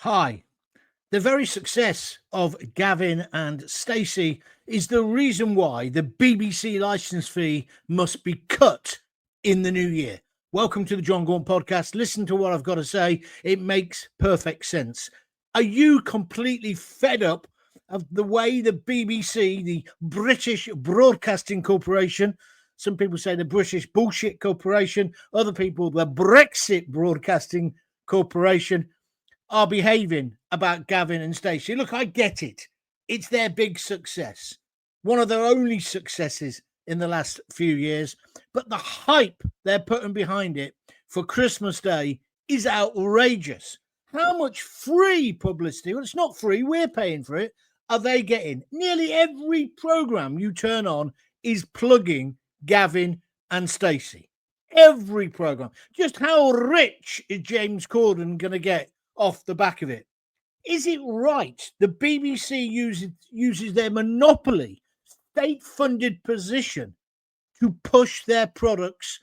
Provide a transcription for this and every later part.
Hi. The very success of Gavin and Stacey is the reason why the BBC licence fee must be cut in the new year. Welcome to the John Gaunt podcast. Listen to what I've got to say. It makes perfect sense. Are you completely fed up of the way the BBC, the British Broadcasting Corporation, some people say the British Bullshit Corporation, other people the Brexit Broadcasting Corporation, are behaving about Gavin and Stacey? Look, I get it. It's their big success, one of their only successes in the last few years. But the hype they're putting behind it for Christmas Day is outrageous. How much free publicity, well, it's not free, we're paying for it, are they getting? Nearly every programme you turn on is plugging Gavin and Stacey. Every programme. Just how rich is James Corden going to get off the back of it? Is it right the BBC uses their monopoly, state-funded position to push their products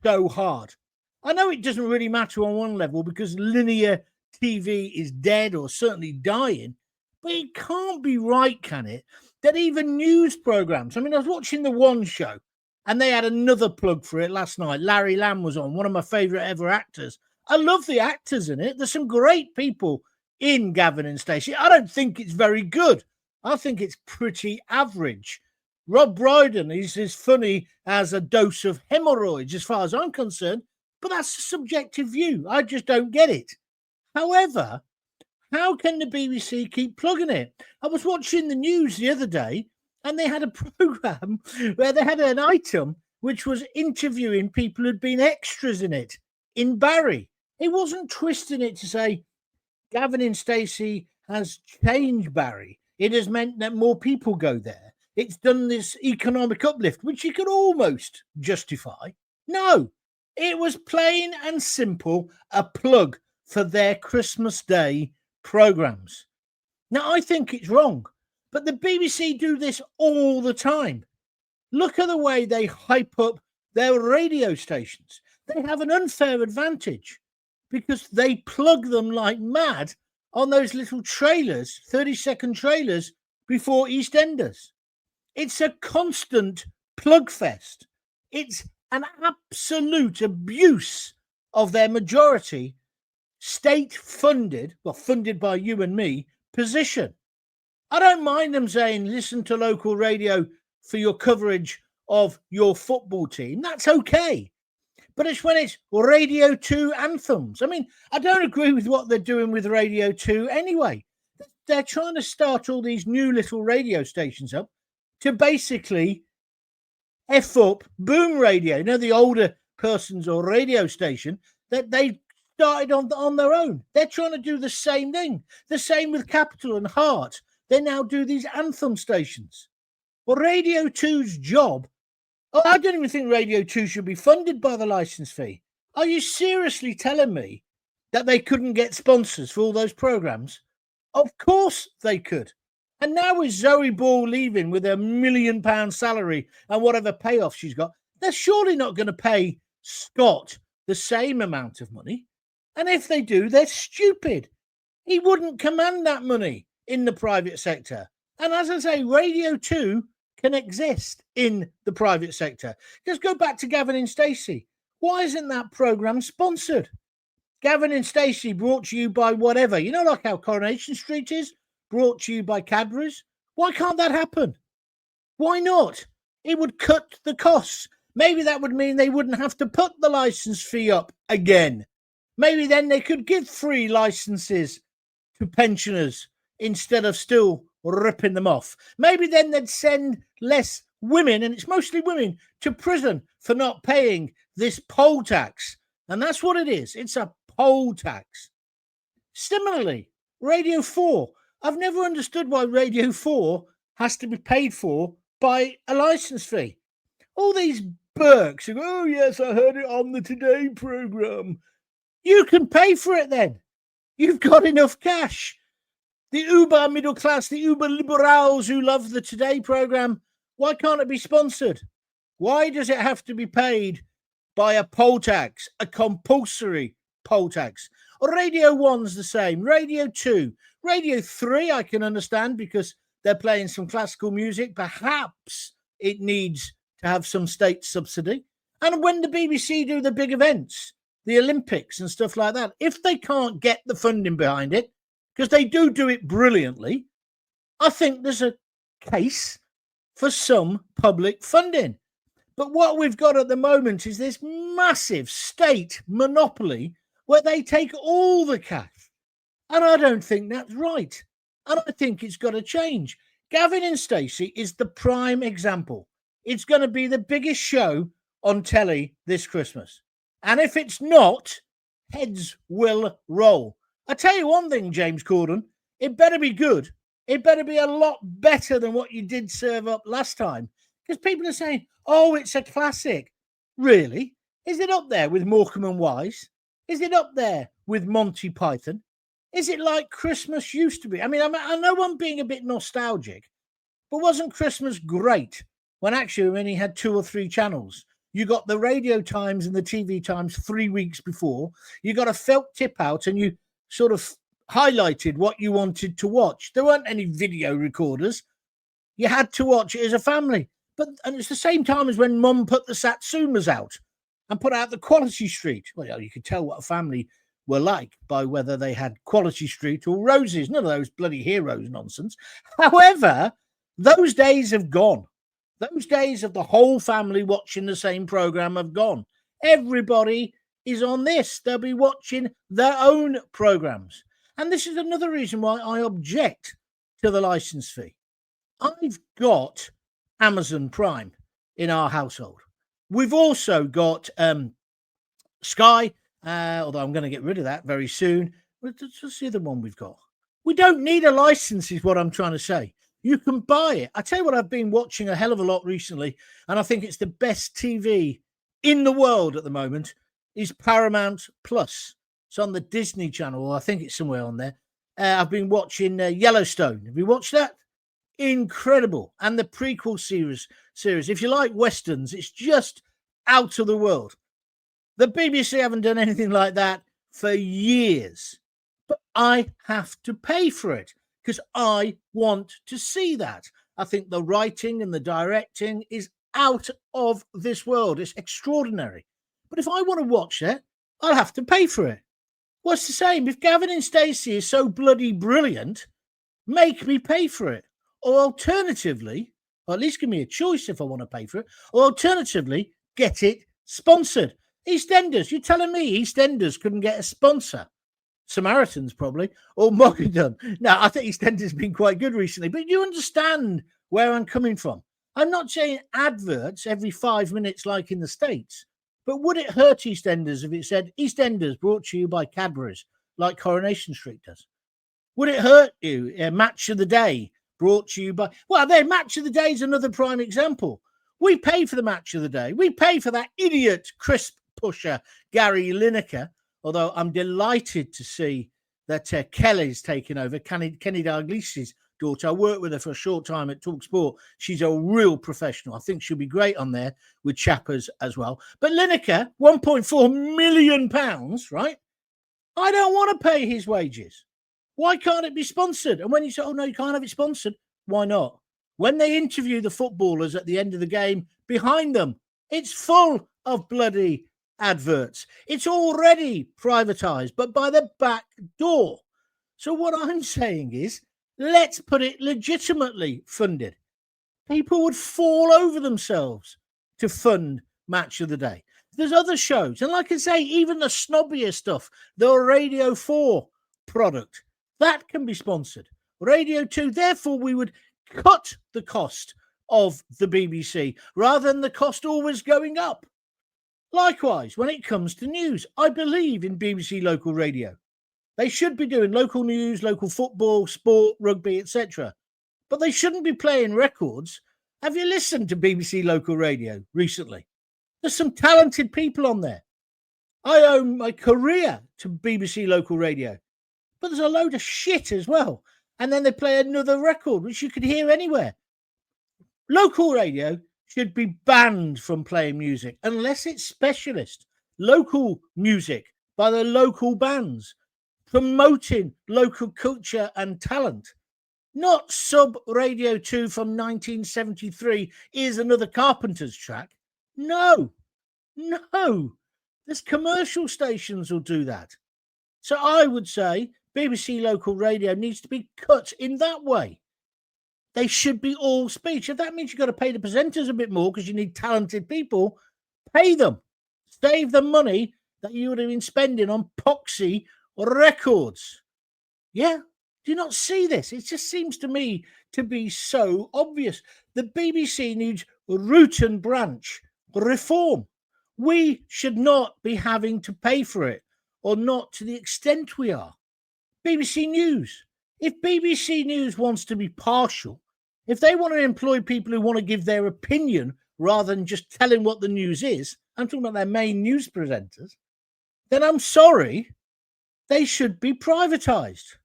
so hard? I know it doesn't really matter on one level because linear TV is dead or certainly dying, but it can't be right, can it, that even news programmes, I mean, I was watching The One Show and they had another plug for it last night. Larry Lamb was on, one of my favourite ever actors. I love the actors in it. There's some great people in Gavin and Stacey. I don't think it's very good. I think it's pretty average. Rob Brydon is as funny as a dose of hemorrhoids as far as I'm concerned, but that's a subjective view. I just don't get it. However, how can the BBC keep plugging it? I was watching the news the other day and they had a programme where they had an item which was interviewing people who'd been extras in it in Barry. It wasn't twisting it to say Gavin and Stacey has changed Barry. It has meant that more people go there. It's done this economic uplift, which you could almost justify. No, it was plain and simple a plug for their Christmas Day programmes. Now, I think it's wrong, but the BBC do this all the time. Look at the way they hype up their radio stations. They have an unfair advantage because they plug them like mad on those little trailers, 30-second trailers before EastEnders. It's a constant plug fest. It's an absolute abuse of their majority state-funded, well, funded by you and me, position. I don't mind them saying, listen to local radio for your coverage of your football team. That's okay. But it's when it's Radio 2 anthems. I mean, I don't agree with what they're doing with Radio 2 anyway. They're trying to start all these new little radio stations up to basically F up Boom Radio. You know, the older persons or radio station that they started on their own. They're trying to do the same thing. The same with Capital and Heart. They now do these anthem stations. Well, Radio 2's job, I don't even think Radio 2 should be funded by the licence fee. Are you seriously telling me that they couldn't get sponsors for all those programmes? Of course they could. And now with Zoe Ball leaving with a £1 million salary and whatever payoff she's got, they're surely not going to pay Scott the same amount of money. And if they do, they're stupid. He wouldn't command that money in the private sector. And as I say, Radio 2 can exist in the private sector. Just go back to Gavin and Stacey. Why isn't that programme sponsored? Gavin and Stacey brought to you by whatever. You know, like how Coronation Street is brought to you by Cadbury's. Why can't that happen? Why not? It would cut the costs. Maybe that would mean they wouldn't have to put the licence fee up again. Maybe then they could give free licences to pensioners instead of still ripping them off. Maybe then they'd send less women, and it's mostly women, to prison for not paying this poll tax. And that's what it is. It's a poll tax. Similarly, Radio 4. I've never understood why Radio 4 has to be paid for by a licence fee. All these Burks who go, oh, yes, I heard it on the Today programme. You can pay for it then. You've got enough cash. The uber middle class, the uber liberals who love the Today programme, why can't it be sponsored? Why does it have to be paid by a poll tax, a compulsory poll tax? Radio 1's the same. Radio 2. Radio 3, I can understand because they're playing some classical music. Perhaps it needs to have some state subsidy. And when the BBC do the big events, the Olympics and stuff like that, if they can't get the funding behind it, because they do it brilliantly, I think there's a case for some public funding. But what we've got at the moment is this massive state monopoly where they take all the cash. And I don't think that's right. And I think it's got to change. Gavin and Stacey is the prime example. It's going to be the biggest show on telly this Christmas. And if it's not, heads will roll. I tell you one thing, James Corden, it better be good. It better be a lot better than what you did serve up last time. Because people are saying, oh, it's a classic. Really? Is it up there with Morecambe and Wise? Is it up there with Monty Python? Is it like Christmas used to be? I mean, I know I'm being a bit nostalgic, but wasn't Christmas great when actually we only had 2 or 3 channels? You got the radio times and the TV times 3 weeks before. You got a felt tip out and you sort of highlighted what you wanted to watch. There weren't any video recorders. You had to watch it as a family. And it's the same time as when Mum put the Satsumas out and put out the Quality Street. Well, you could tell what a family were like by whether they had Quality Street or Roses. None of those bloody Heroes nonsense. However, those days have gone. Those days of the whole family watching the same program have gone. Everybody is on this. They'll be watching their own programs. And this is another reason why I object to the license fee. I've got Amazon Prime in our household. We've also got Sky, although I'm going to get rid of that very soon. What's the other one we've got? We don't need a license is what I'm trying to say. You can buy it. I tell you what, I've been watching a hell of a lot recently, and I think it's the best TV in the world at the moment, is Paramount Plus. It's on the Disney Channel. I think it's somewhere on there. I've been watching Yellowstone. Have you watched that? Incredible. And the prequel series. If you like Westerns, it's just out of the world. The BBC haven't done anything like that for years. But I have to pay for it because I want to see that. I think the writing and the directing is out of this world. It's extraordinary. But if I want to watch it, I'll have to pay for it. What's the same? If Gavin and Stacey is so bloody brilliant, make me pay for it. Or alternatively, or at least give me a choice if I want to pay for it, or alternatively, get it sponsored. EastEnders, you're telling me EastEnders couldn't get a sponsor? Samaritans probably, or Mogadon. Now, I think EastEnders has been quite good recently, but you understand where I'm coming from. I'm not saying adverts every 5 minutes like in the States, but would it hurt EastEnders if it said EastEnders brought to you by Cadbury's, like Coronation Street does? Would it hurt you? Match of the Day brought to you by... Well, their Match of the Day is another prime example. We pay for the Match of the Day. We pay for that idiot crisp pusher, Gary Lineker, although I'm delighted to see that Kelly's taken over, Kenny Dalglish's daughter. I worked with her for a short time at TalkSport. She's a real professional. I think she'll be great on there with Chappers as well. But Lineker, £1.4 million, right? I don't want to pay his wages. Why can't it be sponsored? And when you say, oh, no, you can't have it sponsored, why not? When they interview the footballers at the end of the game, behind them, it's full of bloody adverts. It's already privatised, but by the back door. So what I'm saying is, let's put it legitimately funded. People would fall over themselves to fund Match of the Day. There's other shows. And like I say, even the snobbier stuff, the Radio 4 product, that can be sponsored. Radio 2, therefore, we would cut the cost of the BBC rather than the cost always going up. Likewise, when it comes to news, I believe in BBC local radio. They should be doing local news, local football, sport, rugby, etc. But they shouldn't be playing records. Have you listened to BBC local radio recently? There's some talented people on there. I owe my career to BBC local radio. But there's a load of shit as well. And then they play another record, which you could hear anywhere. Local radio should be banned from playing music unless it's specialist. Local music by the local bands. promoting local culture and talent. Not Sub Radio 2 from 1973 is another Carpenter's track. No. There's commercial stations will do that. So I would say BBC local radio needs to be cut in that way. They should be all speech. If that means you've got to pay the presenters a bit more because you need talented people, pay them. Save the money that you would have been spending on poxy or records. Yeah? Do you not see this? It just seems to me to be so obvious. The BBC needs root and branch reform. We should not be having to pay for it, or not to the extent we are. BBC News. If BBC News wants to be partial, if they want to employ people who want to give their opinion rather than just telling what the news is, I'm talking about their main news presenters, then I'm sorry, they should be privatised.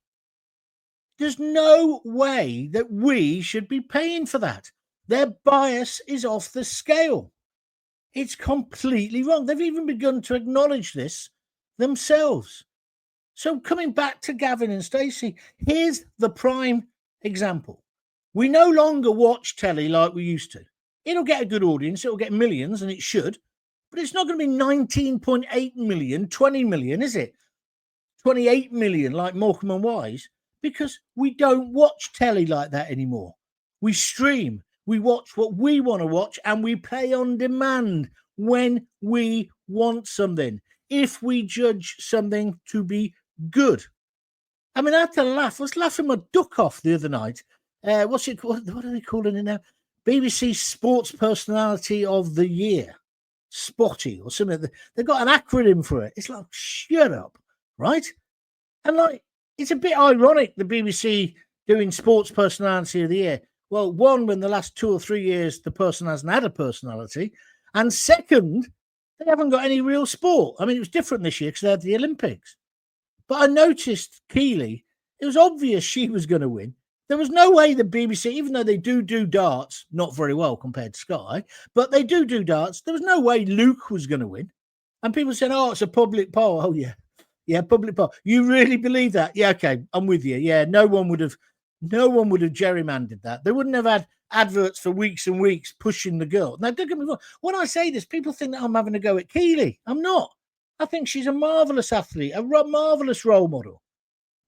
There's no way that we should be paying for that. Their bias is off the scale. It's completely wrong. They've even begun to acknowledge this themselves. So coming back to Gavin and Stacey, here's the prime example. We no longer watch telly like we used to. It'll get a good audience. It'll get millions, and it should. But it's not going to be 19.8 million, 20 million, is it? 28 million like Morecambe and Wise, because we don't watch telly like that anymore. We stream. We watch what we want to watch, and we play on demand when we want something. If we judge something to be good. I mean, I had to laugh. I was laughing my duck off the other night. What's it called? What are they calling it now? BBC Sports Personality of the Year. Spotty or something. They've got an acronym for it. It's like, shut up, right? And like, it's a bit ironic, the BBC doing Sports Personality of the Year. Well, one, when the last 2 or 3 years the person hasn't had a personality. And second, they haven't got any real sport. I mean, it was different this year because they had the Olympics. But I noticed Keeley, it was obvious she was going to win. There was no way the BBC, even though they do darts, not very well compared to Sky, but they do darts, there was no way Luke was going to win. And people said, oh, it's a public poll. Oh, yeah. Yeah, public poll. You really believe that? Yeah, okay, I'm with you. Yeah, no one would have gerrymandered that. They wouldn't have had adverts for weeks and weeks pushing the girl. Now, don't get me wrong. When I say this, people think that I'm having a go at Keeley. I'm not. I think she's a marvellous athlete, a marvellous role model.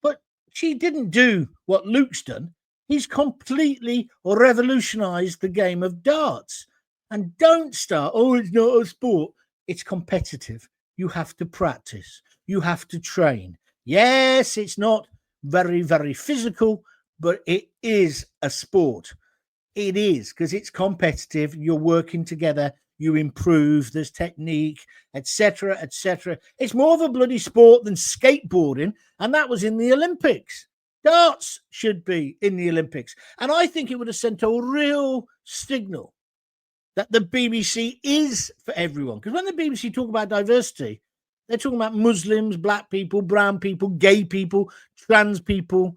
But she didn't do what Luke's done. He's completely revolutionised the game of darts. And don't start, oh, it's not a sport. It's competitive. You have to practice. You have to train. Yes, it's not very, very physical, but it is a sport. It is, because it's competitive. You're working together. You improve. There's technique, etc., etc. It's more of a bloody sport than skateboarding, and that was in the Olympics. Darts should be in the Olympics. And I think it would have sent a real signal that the BBC is for everyone. Because when the BBC talk about diversity, they're talking about Muslims, black people, brown people, gay people, trans people,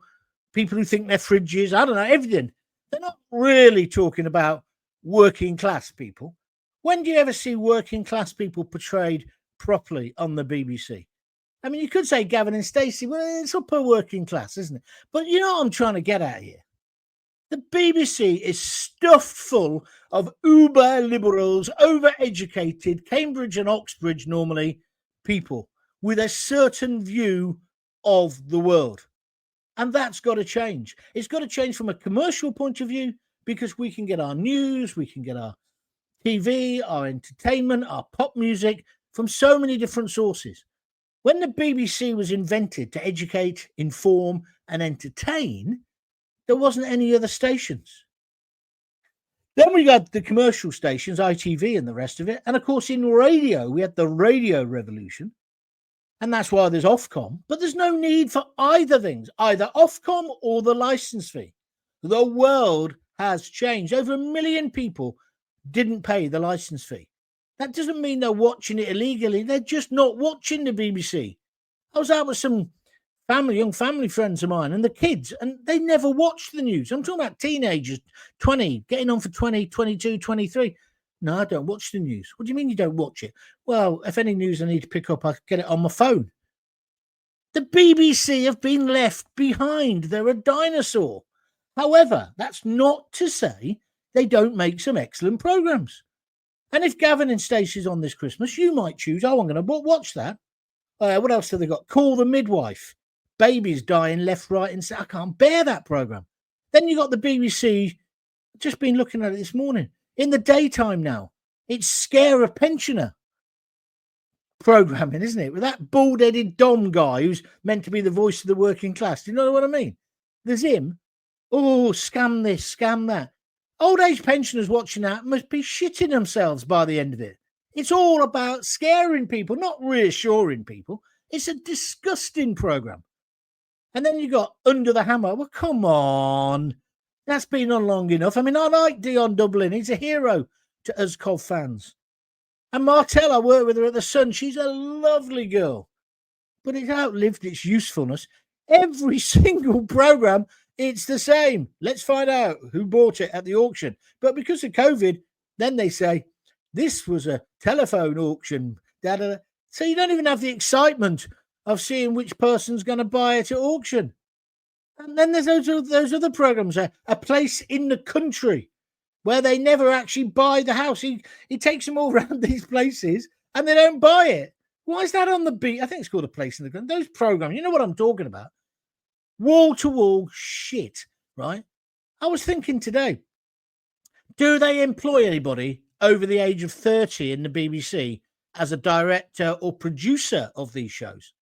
people who think they're fridges, I don't know, everything. They're not really talking about working class people. When do you ever see working class people portrayed properly on the BBC? I mean, you could say Gavin and Stacey, well, it's upper working class, isn't it? But you know what I'm trying to get at here? The BBC is stuffed full of uber liberals, overeducated, Cambridge and Oxbridge normally, people with a certain view of the world. And that's got to change. It's got to change from a commercial point of view, because we can get our news, we can get our TV, our entertainment, our pop music from so many different sources. When the BBC was invented to educate, inform, and entertain, there wasn't any other stations. Then we got the commercial stations, ITV and the rest of it. And of course, in radio, we had the radio revolution. And that's why there's Ofcom. But there's no need for either things, either Ofcom or the license fee. The world has changed. Over 1 million people didn't pay the license fee. That doesn't mean they're watching it illegally. They're just not watching the BBC. I was out with some young family friends of mine and the kids, and they never watched the news. I'm talking about teenagers, 20, getting on for 20, 22, 23. No, I don't watch the news. What do you mean you don't watch it? Well, if any news I need to pick up, I get it on my phone. The BBC have been left behind. They're a dinosaur. However, that's not to say they don't make some excellent programmes. And if Gavin and Stacey's on this Christmas, you might choose, I'm going to watch that. What else have they got? Call the Midwife. Babies dying left, right, and I can't bear that programme. Then you got the BBC, just been looking at it this morning. In the daytime now, it's Scare a Pensioner programming, isn't it? With that bald-headed Dom guy who's meant to be the voice of the working class. Do you know what I mean? There's him. Oh, scam this, scam that. Old age pensioners watching that must be shitting themselves by the end of it. It's all about scaring people, not reassuring people. It's a disgusting programme. And then you got Under the Hammer. Well, come on. That's been on long enough. I mean, I like Dion Dublin. He's a hero to us Cov fans. And Martell, I work with her at the Sun. She's a lovely girl. But it's outlived its usefulness. Every single programme, it's the same. Let's find out who bought it at the auction. But because of COVID, then they say, this was a telephone auction. Da-da-da. So you don't even have the excitement of seeing which person's going to buy it at auction. And then there's those other programmes, A Place in the Country, where they never actually buy the house. He takes them all around these places and they don't buy it. Why is that on the beat? I think it's called A Place in the Country. Those programmes, you know what I'm talking about. Wall-to-wall shit, right? I was thinking today, do they employ anybody over the age of 30 in the BBC as a director or producer of these shows?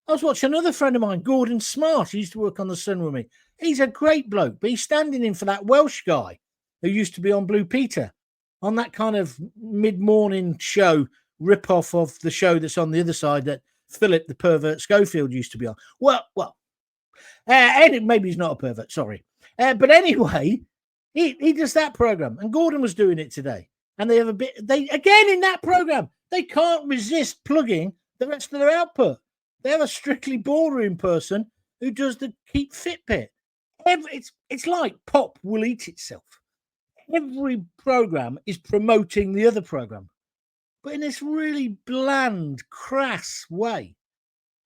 I was watching another friend of mine, Gordon Smart. He used to work on the Sun with me. He's a great bloke, but he's standing in for that Welsh guy who used to be on Blue Peter, on that kind of mid-morning show, rip-off of the show that's on the other side that Philip the pervert Schofield used to be on. Maybe he's not a pervert, sorry. But anyway, he does that programme, and Gordon was doing it today. And they again in that programme, they can't resist plugging the rest of their output. They have a Strictly Ballroom person who does the Keep Fit bit. It's like pop will eat itself. Every programme is promoting the other programme, but in this really bland, crass way.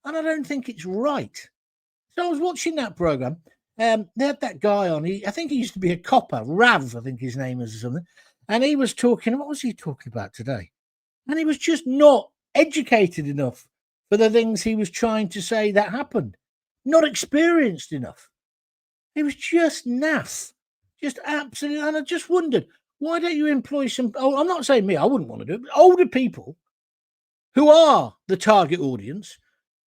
And I don't think it's right. So I was watching that programme. They had that guy on. I think he used to be a copper, Rav, I think his name is or something. And he was talking, what was he talking about today? And he was just not educated enough for the things he was trying to say that happened. Not experienced enough. He was just naff. Just absolutely. And I just wondered, why don't you employ some, I'm not saying me, I wouldn't want to do it, but older people who are the target audience,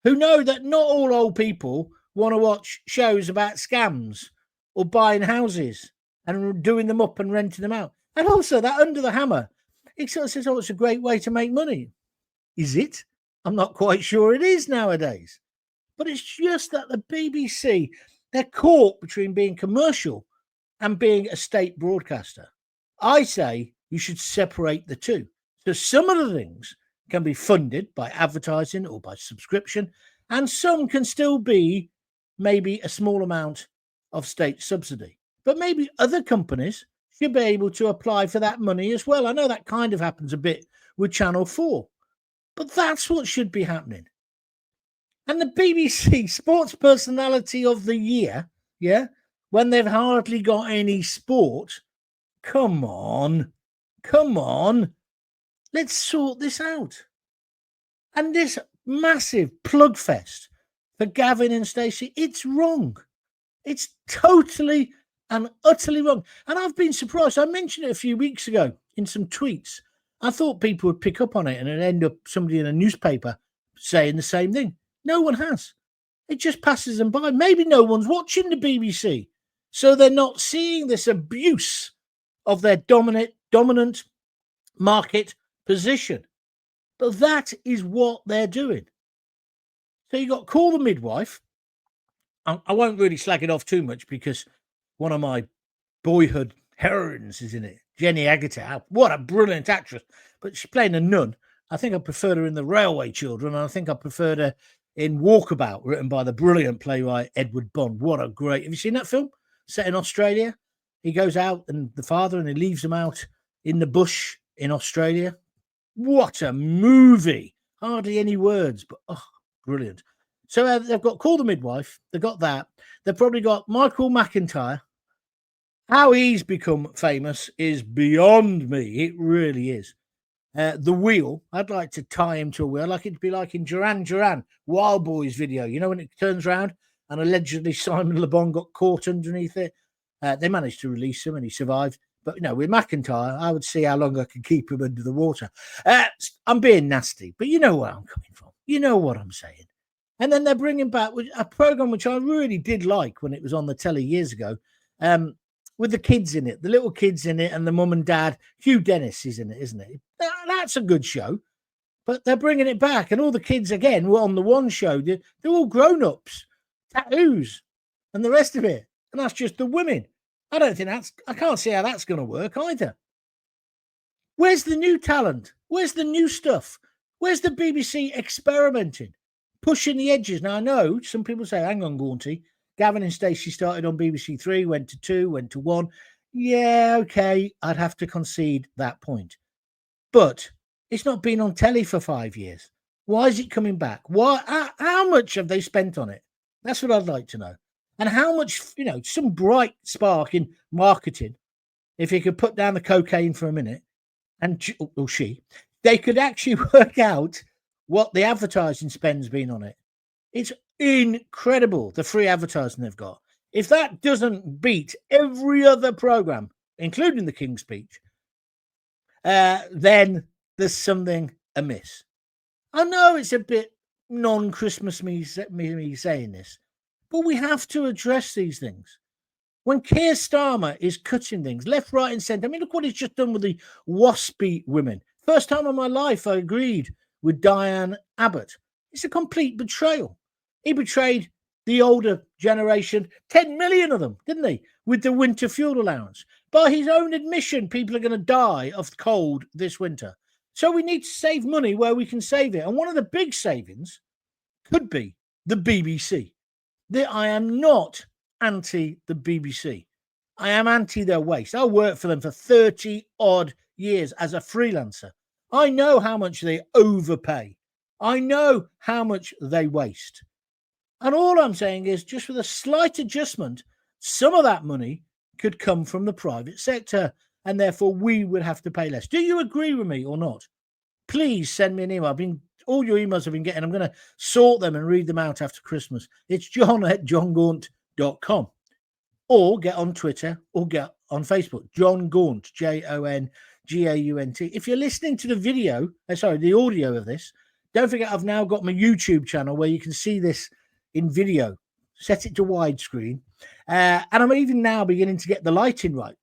who know that not all old people want to watch shows about scams or buying houses and doing them up and renting them out. And also that Under the Hammer, it sort of says, it's a great way to make money. Is it? I'm not quite sure it is nowadays. But it's just that the BBC, they're caught between being commercial and being a state broadcaster. I say you should separate the two. So some of the things can be funded by advertising or by subscription, and some can still be maybe a small amount of state subsidy. But maybe other companies should be able to apply for that money as well. I know that kind of happens a bit with Channel 4, but that's what should be happening. And the BBC Sports Personality of the Year, when they've hardly got any sport, come on, let's sort this out. And this massive plug fest for Gavin and Stacey, it's wrong. It's totally and utterly wrong. And I've been surprised. I mentioned it a few weeks ago in some tweets. I thought people would pick up on it and it'd end up somebody in a newspaper saying the same thing. No one has. It just passes them by. Maybe no one's watching the BBC, so they're not seeing this abuse of their dominant market position. But that is what they're doing. So you got Call the Midwife. I won't really slag it off too much because one of my boyhood heroines is in it, Jenny Agutter. What a brilliant actress. But she's playing a nun. I think I preferred her in The Railway Children. And I think I preferred her in Walkabout, written by the brilliant playwright Edward Bond. What a great... Have you seen that film? Set in Australia. He goes out and the father and he leaves them out in the bush in Australia. What a movie. Hardly any words, but brilliant. So they've got Call the Midwife. They've got that. They've probably got Michael McIntyre. How he's become famous is beyond me. It really is. The wheel, I'd like to tie him to a wheel. I'd like it to be like in Duran Wild Boys video. You know, when it turns around and allegedly Simon Le Bon got caught underneath it. They managed to release him and he survived. But, with McIntyre, I would see how long I could keep him under the water. I'm being nasty, but you know where I'm coming from. You know what I'm saying. And then they're bringing back a program which I really did like when it was on the telly years ago, with the kids in it, the little kids in it, and the mum and dad. Hugh Dennis is in it, isn't it? That's a good show. But they're bringing it back, and all the kids, again, were on the one show. They're all grown-ups, tattoos, and the rest of it. And that's just the women. I can't see how that's going to work either. Where's the new talent? Where's the new stuff? Where's the BBC experimenting, pushing the edges? Now, I know some people say, hang on, Gaunty, Gavin and Stacey started on BBC 3, went to 2, went to 1. Yeah, okay, I'd have to concede that point. But it's not been on telly for 5 years. Why is it coming back? How much have they spent on it? That's what I'd like to know. And how much, some bright spark in marketing, if you could put down the cocaine for a minute, and they could actually work out what the advertising spend's been on it. It's incredible, the free advertising they've got. If that doesn't beat every other program, including the King's Speech, then there's something amiss. I know it's a bit non-Christmas me saying this, but we have to address these things. When Keir Starmer is cutting things left, right, and centre, I mean, look what he's just done with the WASPy women. First time in my life I agreed with Diane Abbott. It's a complete betrayal. He betrayed the older generation, 10 million of them, didn't he? With the winter fuel allowance. By his own admission, people are going to die of cold this winter. So we need to save money where we can save it. And one of the big savings could be the BBC. I am not anti the BBC. I am anti their waste. I worked for them for 30 odd years as a freelancer. I know how much they overpay. I know how much they waste. And all I'm saying is, just with a slight adjustment, some of that money could come from the private sector, and therefore we would have to pay less. Do you agree with me or not? Please send me an email. All your emails I've been getting, I'm going to sort them and read them out after Christmas. It's john@johngaunt.com. Or get on Twitter or get on Facebook. John Gaunt, JONGAUNT. If you're listening to the audio of this, don't forget I've now got my YouTube channel where you can see this in video. Set it to widescreen. And I'm even now beginning to get the lighting right.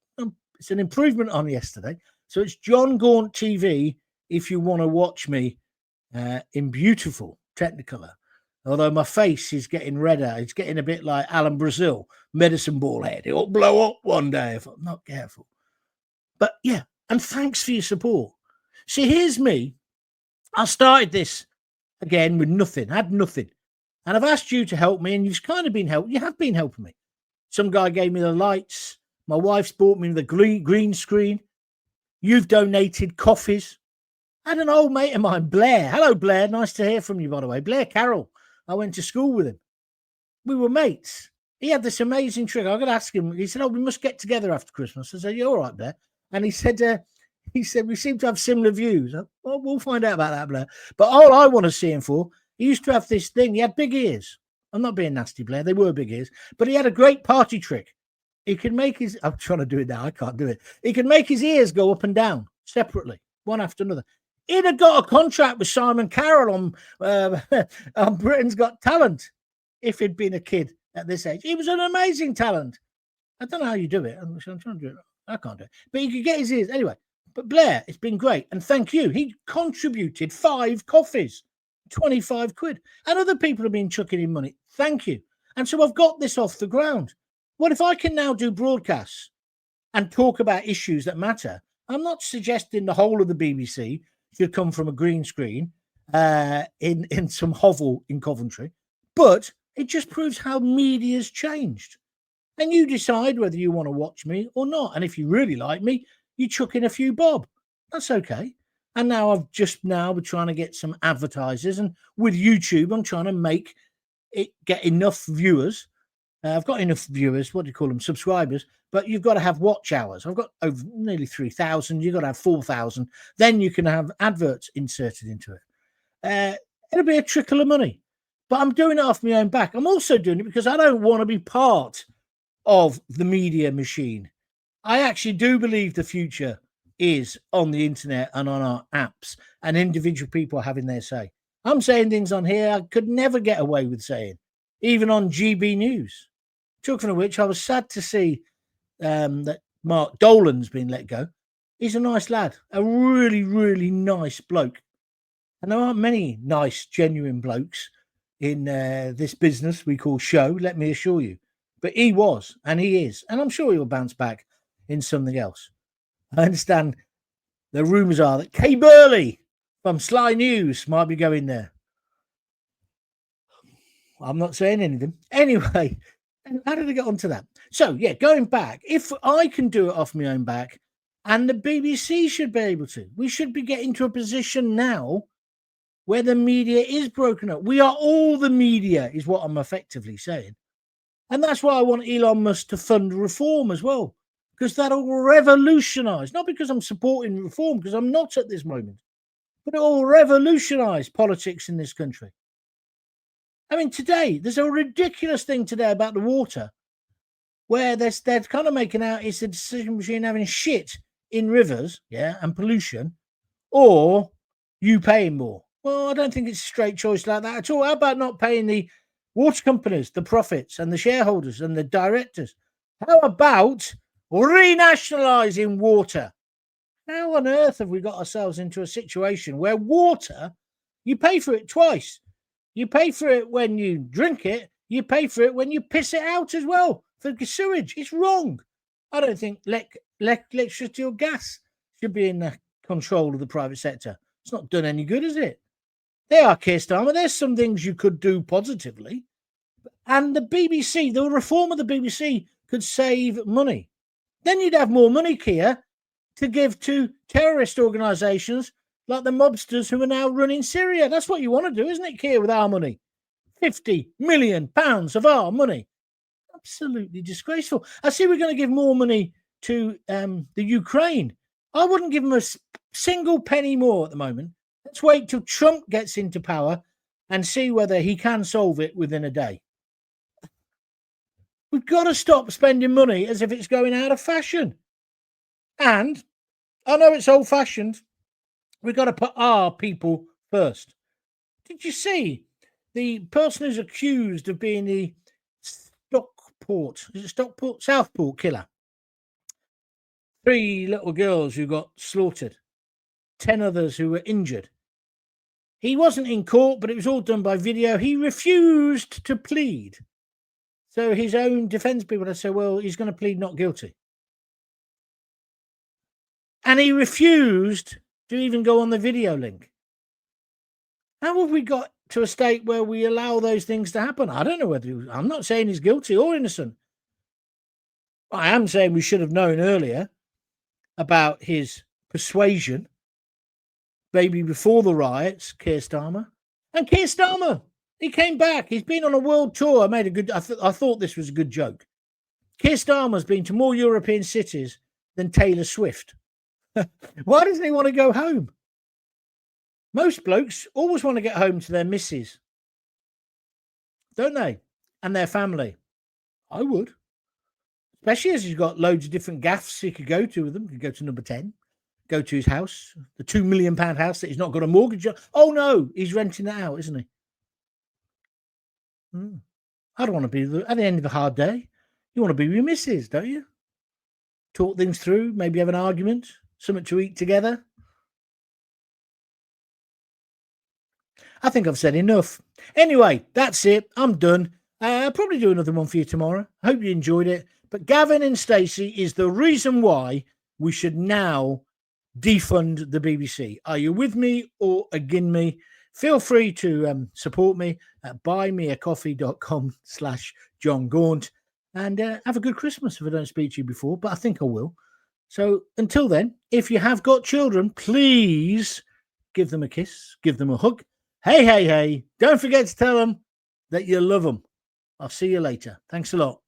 It's an improvement on yesterday. So it's John Gaunt TV if you want to watch me in beautiful Technicolor. Although my face is getting redder. It's getting a bit like Alan Brazil, medicine ball head. It'll blow up one day if I'm not careful. But yeah, and thanks for your support. See, here's me. I started this again with nothing, had nothing. And I've asked you to help me, and you've kind of been helping. You have been helping me. Some guy gave me the lights. My wife's bought me the green screen. You've donated coffees. I had an old mate of mine, Blair. Hello, Blair. Nice to hear from you, by the way. Blair Carroll. I went to school with him. We were mates. He had this amazing trick. I'm going to ask him. He said, we must get together after Christmas. I said, you're all right, Blair. And he said, we seem to have similar views. Well, we'll find out about that, Blair. But all I want to see him for, he used to have this thing. He had big ears. I'm not being nasty, Blair. They were big ears. But he had a great party trick. He could make his... I'm trying to do it now. I can't do it. He could make his ears go up and down separately, one after another. He'd have got a contract with Simon Carroll on Britain's Got Talent if he'd been a kid at this age. He was an amazing talent. I don't know how you do it. I'm trying to do it. I can't do it. But he could get his ears. Anyway, but Blair, it's been great. And thank you. He contributed 5 coffees, 25 quid. And other people have been chucking in money. Thank you. And so I've got this off the ground. What if I can now do broadcasts and talk about issues that matter? I'm not suggesting the whole of the BBC should come from a green screen in some hovel in Coventry, but it just proves how media's changed. And you decide whether you want to watch me or not. And if you really like me, you chuck in a few bob. That's okay. And now we're trying to get some advertisers, and with YouTube, I'm trying to make get enough viewers. I've got enough viewers. What do you call them? Subscribers. But you've got to have watch hours. I've got over nearly 3,000. You've got to have 4,000. Then you can have adverts inserted into it. It'll be a trickle of money. But I'm doing it off my own back. I'm also doing it because I don't want to be part of the media machine. I actually do believe the future is on the internet and on our apps and individual people having their say. I'm saying things on here I could never get away with saying, even on GB News. Talking of which, I was sad to see that Mark Dolan's been let go. He's a nice lad, a really, really nice bloke. And there aren't many nice, genuine blokes in this business we call show, let me assure you. But he was, and he is. And I'm sure he'll bounce back in something else. I understand the rumours are that Kay Burley from Sly News might be going there. I'm not saying anything. Anyway, how did I get onto that? So, yeah, going back, if I can do it off my own back, and the BBC should be able to, we should be getting to a position now where the media is broken up. We are all the media, is what I'm effectively saying. And that's why I want Elon Musk to fund reform as well, because that'll revolutionise, not because I'm supporting reform, because I'm not at this moment, but it will revolutionise politics in this country. I mean, today, there's a ridiculous thing today about the water where they're kind of making out it's a decision between having shit in rivers, yeah, and pollution, or you paying more. Well, I don't think it's a straight choice like that at all. How about not paying the water companies, the profits, and the shareholders and the directors? How about renationalising water? How on earth have we got ourselves into a situation where water, you pay for it twice? You pay for it when you drink it. You pay for it when you piss it out as well for sewage. It's wrong. I don't think electricity or gas should be in the control of the private sector. It's not done any good, is it? There are, Keir Starmer. There's some things you could do positively. And the BBC, the reform of the BBC could save money. Then you'd have more money, Keir, to give to terrorist organisations like the mobsters who are now running Syria. That's what you want to do, isn't it, Keir, with our money? £50 million of our money. Absolutely disgraceful. I see we're going to give more money to the Ukraine. I wouldn't give them a single penny more at the moment. Let's wait till Trump gets into power and see whether he can solve it within a day. We've got to stop spending money as if it's going out of fashion. And I know it's old-fashioned. We've got to put our people first. Did you see the person who's accused of being the Southport killer? 3 little girls who got slaughtered, 10 others who were injured. He wasn't in court, but it was all done by video. He refused to plead. So his own defence people had said, well, he's going to plead not guilty. And he refused to even go on the video link. How have we got to a state where we allow those things to happen? I don't know whether I'm not saying he's guilty or innocent. I am saying we should have known earlier about his persuasion, maybe before the riots, Keir Starmer. And Keir Starmer, he came back. He's been on a world tour. I thought this was a good joke. Keir Starmer's been to more European cities than Taylor Swift. Why doesn't he want to go home? Most blokes always want to get home to their missus, don't they? And their family. I would. Especially as he's got loads of different gaffs he could go to with them. He could go to number 10, go to his house, the £2 million house that he's not got a mortgage on. Oh, no, he's renting that out, isn't he? I don't want to be at the end of a hard day. You want to be with your missus, don't you? Talk things through, maybe have an argument, something to eat together. I think I've said enough. Anyway, that's it. I'm done. I'll probably do another one for you tomorrow. I hope you enjoyed it. But Gavin and Stacey is the reason why we should now defund the BBC. Are you with me or against me? Feel free to support me at buymeacoffee.com/John Gaunt. And have a good Christmas if I don't speak to you before, but I think I will. So until then, if you have got children, please give them a kiss, give them a hug. Hey, hey, hey, don't forget to tell them that you love them. I'll see you later. Thanks a lot.